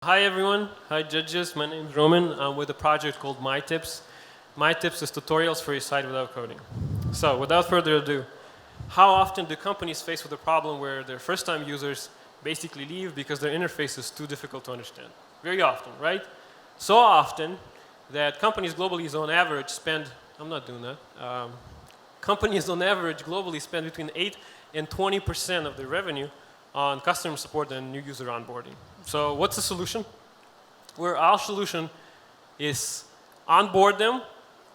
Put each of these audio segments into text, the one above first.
Hi everyone, hi judges, my name is Roman. I'm with a project called MyTips. MyTips is tutorials for your site without coding. So without further ado, how often do companies face with a problem where their first time users basically leave because their interface is too difficult to understand? Very often, right? So often that companies globally on average spend, I'm not doing that, companies on average globally spend between 8 and 20% of their revenue on customer support and new user onboarding. So what's the solution? Our solution is onboard them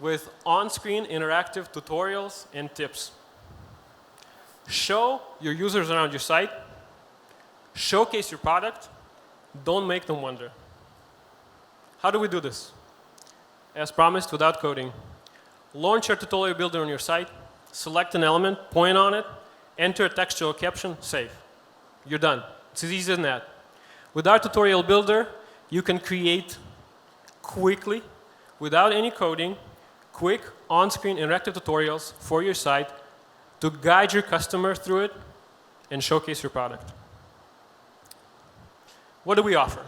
with on-screen interactive tutorials and tips. Show your users around your site, showcase your product, don't make them wonder. How do we do this? As promised, without coding. Launch your tutorial builder on your site, select an element, point on it, enter a textual caption, save. You're done. It's as easy as that. With our tutorial builder, you can create quickly, without any coding, quick on-screen interactive tutorials for your site to guide your customer through it and showcase your product. What do we offer?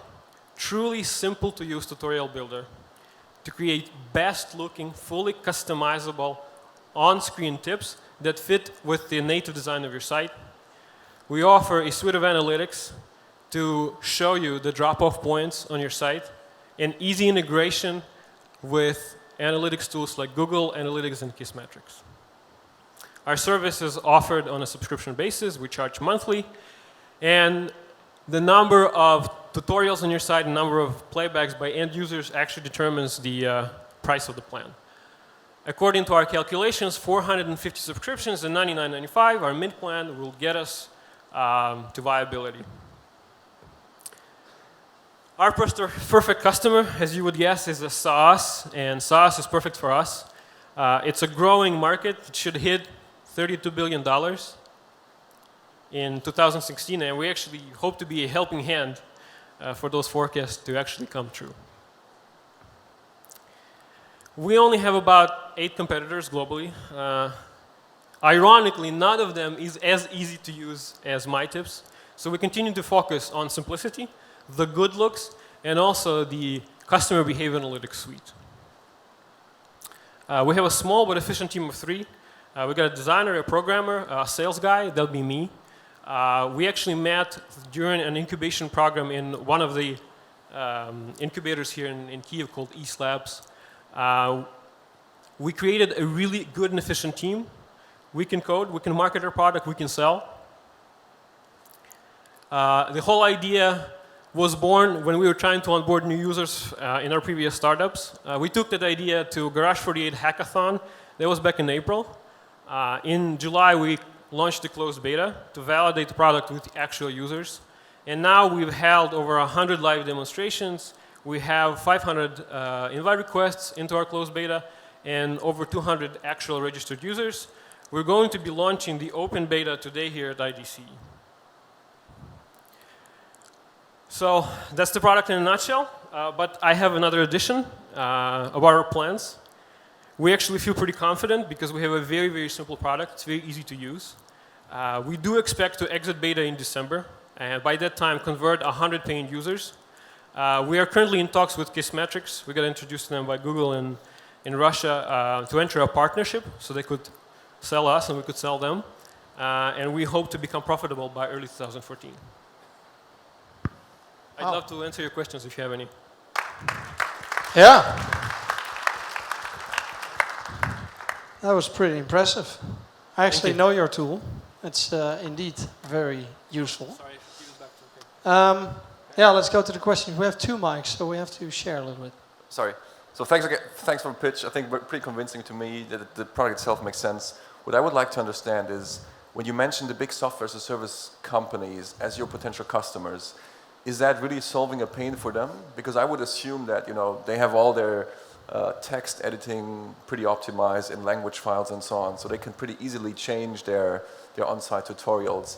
Truly simple to use tutorial builder to create best looking, fully customizable on-screen tips that fit with the native design of your site. We offer a suite of analytics to show you the drop-off points on your site and easy integration with analytics tools like Google Analytics and Kissmetrics. Our service is offered on a subscription basis. We charge monthly, and the number of tutorials on your site and number of playbacks by end users actually determines the price of the plan. According to our calculations, 450 subscriptions and $99.95, our mid plan will get us to viability. Our perfect customer, as you would guess, is a SaaS, and SaaS is perfect for us. It's a growing market. It should hit $32 billion in 2016, and we actually hope to be a helping hand for those forecasts to actually come true. We only have about 8 competitors globally. Ironically, none of them is as easy to use as MyTips. So we continue to focus on simplicity, the good looks, and also the customer behavior analytics suite. We have a small but efficient team of 3. We got a designer, a programmer, a sales guy, that'll be me. We actually met during an incubation program in one of the incubators here in Kyiv called East Labs. We created a really good and efficient team. We can code, we can market our product, we can sell. The whole idea was born when we were trying to onboard new users in our previous startups. We took that idea to Garage 48 hackathon. That was back in April. In July, we launched the closed beta to validate the product with actual users. And now we've held over 100 live demonstrations. We have 500 invite requests into our closed beta and over 200 actual registered users. We're going to be launching the open beta today here at IDCEE. So that's the product in a nutshell, but I have another addition of our plans. We actually feel pretty confident because we have a very, very simple product. It's very easy to use. We do expect to exit beta in December, and by that time convert 100 paying users. We are currently in talks with Kissmetrics. We got introduced to them by Google in Russia to enter a partnership so they could sell us and we could sell them. And we hope to become profitable by early 2014. I'd love to answer your questions if you have any. Yeah. That was pretty impressive. I actually know your tool. It's indeed very useful. Sorry, back to yeah, let's go to the questions. We have 2 mics, so we have to share a little bit. Sorry. So thanks for the pitch. I think pretty convincing to me that the product itself makes sense. What I would like to understand is when you mention the big software as a service companies as your potential customers, is that really solving a pain for them? Because I would assume that they have all their text editing pretty optimized in language files and so on, so they can pretty easily change their on-site tutorials.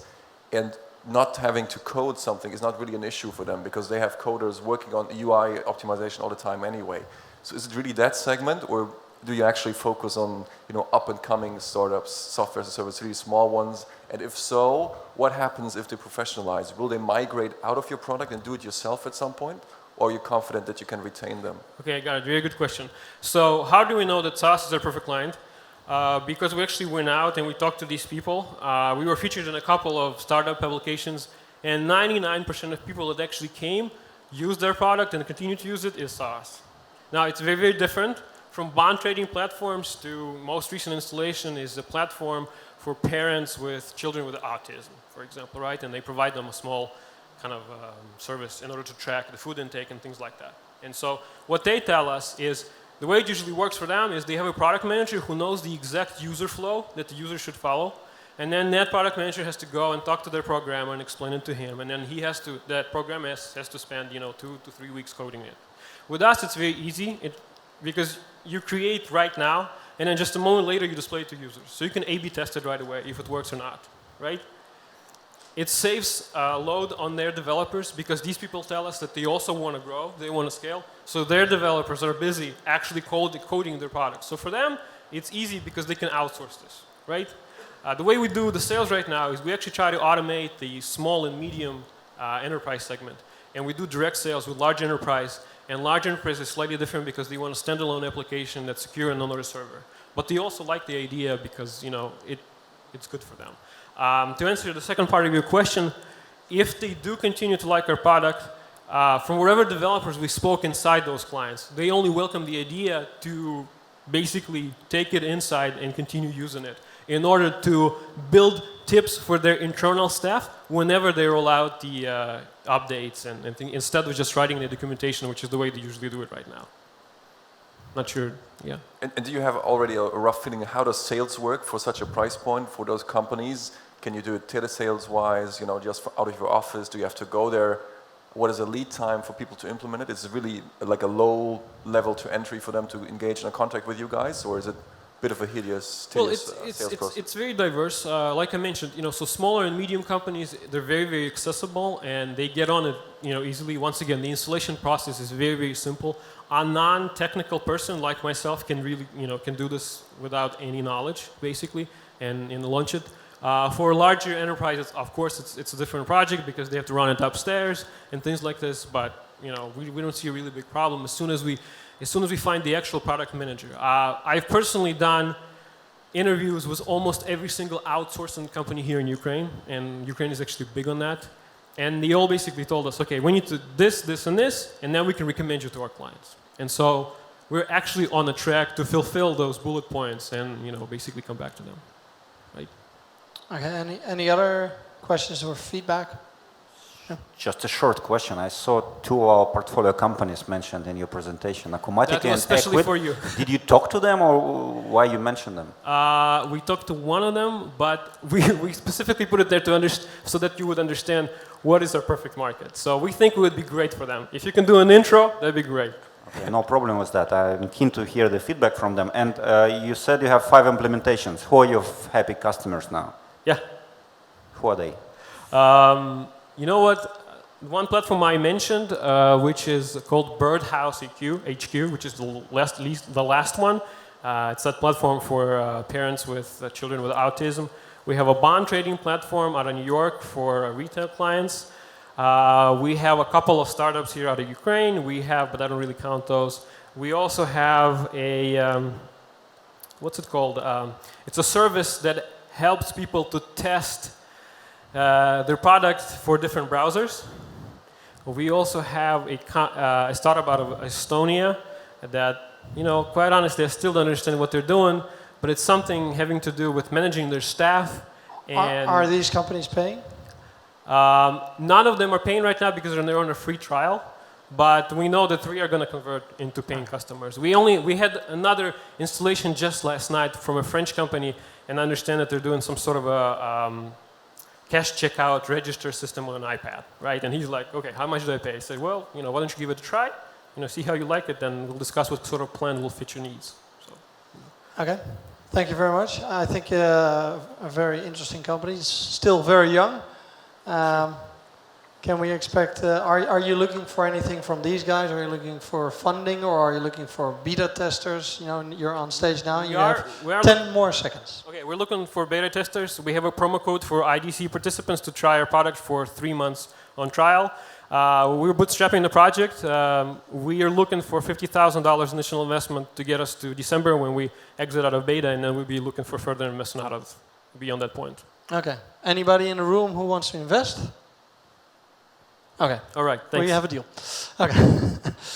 And not having to code something is not really an issue for them because they have coders working on UI optimization all the time anyway. So is it really that segment, or do you actually focus on up-and-coming startups, software as a service, really small ones? And if so, what happens if they professionalize? Will they migrate out of your product and do it yourself at some point? Or are you confident that you can retain them? Okay, got it. Very good question. So how do we know that SaaS is our perfect client? Because we actually went out and we talked to these people. We were featured in a couple of startup publications, and 99% of people that actually came, used their product, and continue to use it is SaaS. Now, it's very, very different. From bond trading platforms to most recent installation is a platform for parents with children with autism, for example, right? And they provide them a small kind of service in order to track the food intake and things like that. And so what they tell us is the way it usually works for them is they have a product manager who knows the exact user flow that the user should follow. And then that product manager has to go and talk to their programmer and explain it to him. And then that programmer has to spend 2 to 3 weeks coding it. With us, it's very easy because you create right now, and then just a moment later you display it to users. So you can A/B test it right away if it works or not, right? It saves load on their developers because these people tell us that they also want to grow, they want to scale. So their developers are busy actually coding their products. So for them, it's easy because they can outsource this, right? The way we do the sales right now is we actually try to automate the small and medium enterprise segment. And we do direct sales with large enterprise. And large enterprise is slightly different because they want a standalone application that's secure and on a server. But they also like the idea because it's good for them. To answer the second part of your question, if they do continue to like our product, from whatever developers we spoke inside those clients, they only welcome the idea to basically take it inside and continue using it in order to build tips for their internal staff whenever they roll out the updates and things, instead of just writing the documentation, which is the way they usually do it right now. Not sure, yeah. And do you have already a rough feeling how does sales work for such a price point for those companies? Can you do it telesales-wise, just out of your office? Do you have to go there? What is the lead time for people to implement it? Is it really like a low level to entry for them to engage in a contract with you guys, or is it a bit of a hideous sales process? It's very diverse. Like I mentioned, so smaller and medium companies, they're very, very accessible and they get on it, easily. Once again, the installation process is very, very simple. A non-technical person like myself can really, can do this without any knowledge, basically, and launch it. For larger enterprises, of course, it's a different project because they have to run it upstairs and things like this. But we don't see a really big problem as soon as we find the actual product manager. I've personally done interviews with almost every single outsourcing company here in Ukraine, and Ukraine is actually big on that. And they all basically told us, okay, we need to this, and this, and then we can recommend you to our clients. And so we're actually on a track to fulfill those bullet points and basically come back to them. Right? Okay. Any other questions or feedback? Yeah. Just a short question. I saw 2 of our portfolio companies mentioned in your presentation, Akumatic and especially for you. Did you talk to them, or why you mentioned them? We talked to one of them, but we specifically put it there so that you would understand what is our perfect market. So we think it would be great for them. If you can do an intro, that'd be great. Okay, no problem with that. I'm keen to hear the feedback from them. And you said you have 5 implementations. Who are your happy customers now? Yeah. Who are they? You know what? One platform I mentioned, which is called Birdhouse HQ, which is the last one. It's that platform for parents with children with autism. We have a bond trading platform out of New York for retail clients. We have a couple of startups here out of Ukraine. But I don't really count those. We also have a, what's it called? It's a service that helps people to test their product for different browsers. We also have a startup out of Estonia that, quite honestly, I still don't understand what they're doing, but it's something having to do with managing their staff. And are these companies paying? None of them are paying right now because they're on a free trial, but we know that 3 are going to convert into paying customers. We had another installation just last night from a French company, and I understand that they're doing some sort of a cash checkout register system on an iPad, right? And he's like, okay, how much do I pay? I said, well, why don't you give it a try? See how you like it, then we'll discuss what sort of plan will fit your needs. So. Okay, thank you very much. I think a very interesting company. It's still very young. Can we expect, are you looking for anything from these guys? Are you looking for funding or are you looking for beta testers? You know, you're on stage now, you have 10 more seconds. Okay, we're looking for beta testers. We have a promo code for IDCEE participants to try our product for 3 months on trial. We're bootstrapping the project. We are looking for $50,000 initial investment to get us to December when we exit out of beta, and then we'll be looking for further investment out of beyond that point. Okay. Anybody in the room who wants to invest? Okay. All right, thanks. Well, you have a deal. Okay.